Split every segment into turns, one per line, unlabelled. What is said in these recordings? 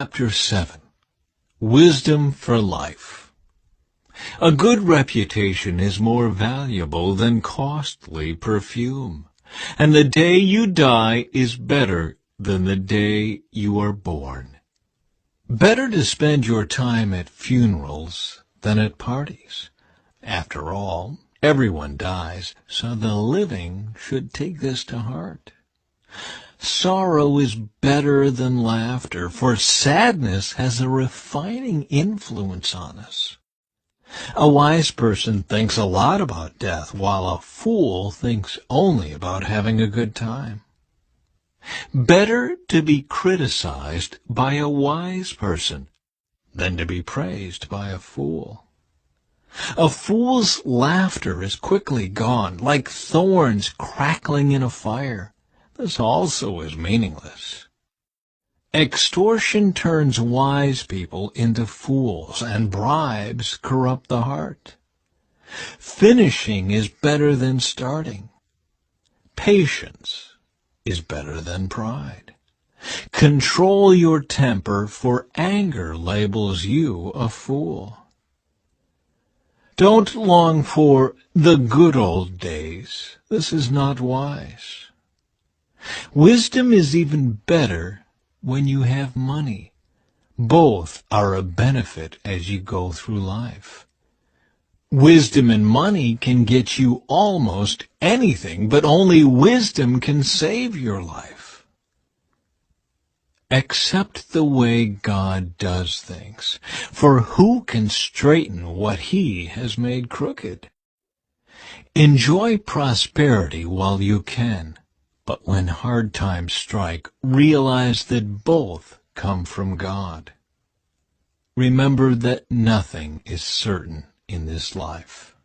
Chapter 7. Wisdom for Life. A good reputation is more valuable than costly perfume, and the day you die is better than the day you are born. Better to spend your time at funerals than at parties. After all, everyone dies, so the living should take this to heart. Sorrow is better than laughter, for sadness has a refining influence on us. A wise person thinks a lot about death, while a fool thinks only about having a good time. Better to be criticized by a wise person than to be praised by a fool. A fool's laughter is quickly gone, like thorns crackling in a fire. This also is meaningless. Extortion turns wise people into fools, and bribes corrupt the heart. Finishing is better than starting. Patience is better than pride. Control your temper, for anger labels you a fool. Don't long for the good old days. This is not wise. Wisdom is even better when you have money. Both are a benefit as you go through life. Wisdom and money can get you almost anything, but only wisdom can save your life. Accept the way God does things, for who can straighten what He has made crooked? Enjoy prosperity while you can. But when hard times strike, realize that both come from God. Remember that nothing is certain in this life.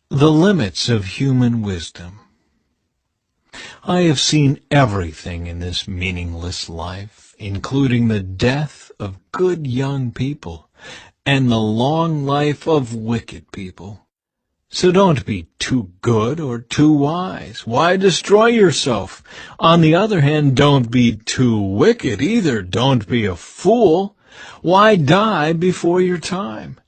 The limits of human wisdom. I have seen everything in this meaningless life, including the death of good young people and the long life of wicked people. So don't be too good or too wise. Why destroy yourself? On the other hand, don't be too wicked either. Don't be a fool. Why die before your time?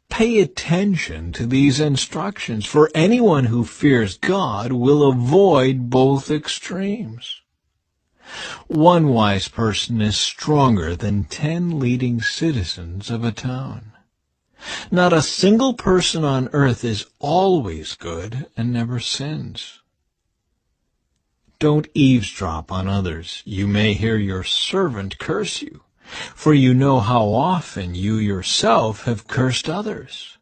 Pay attention to these instructions, for anyone who fears God will avoid both extremes. One wise person is stronger than 10 leading citizens of a town. Not a single person on earth is always good and never sins. Don't eavesdrop on others. You may hear your servant curse you, for you know how often you yourself have cursed others.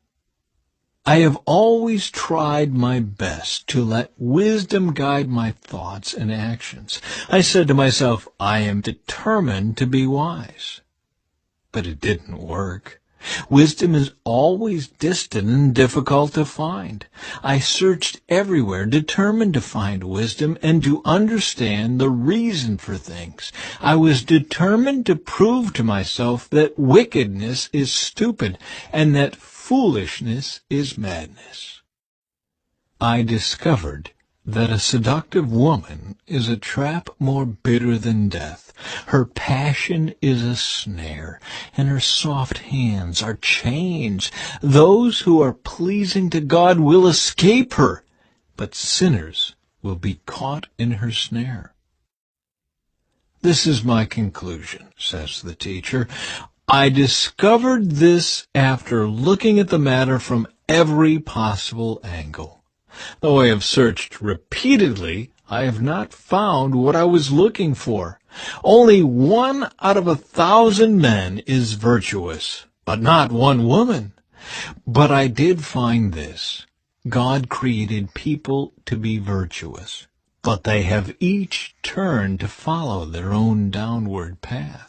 I have always tried my best to let wisdom guide my thoughts and actions. I said to myself, I am determined to be wise. But it didn't work. Wisdom is always distant and difficult to find. I searched everywhere, determined to find wisdom and to understand the reason for things. I was determined to prove to myself that wickedness is stupid and that foolishness is madness. I discovered that a seductive woman is a trap more bitter than death. Her passion is a snare, and her soft hands are chains. Those who are pleasing to God will escape her, but sinners will be caught in her snare. This is my conclusion, says the teacher. I discovered this after looking at the matter from every possible angle. Though I have searched repeatedly, I have not found what I was looking for. Only 1 out of 1,000 men is virtuous, but not one woman. But I did find this. God created people to be virtuous, but they have each turned to follow their own downward path.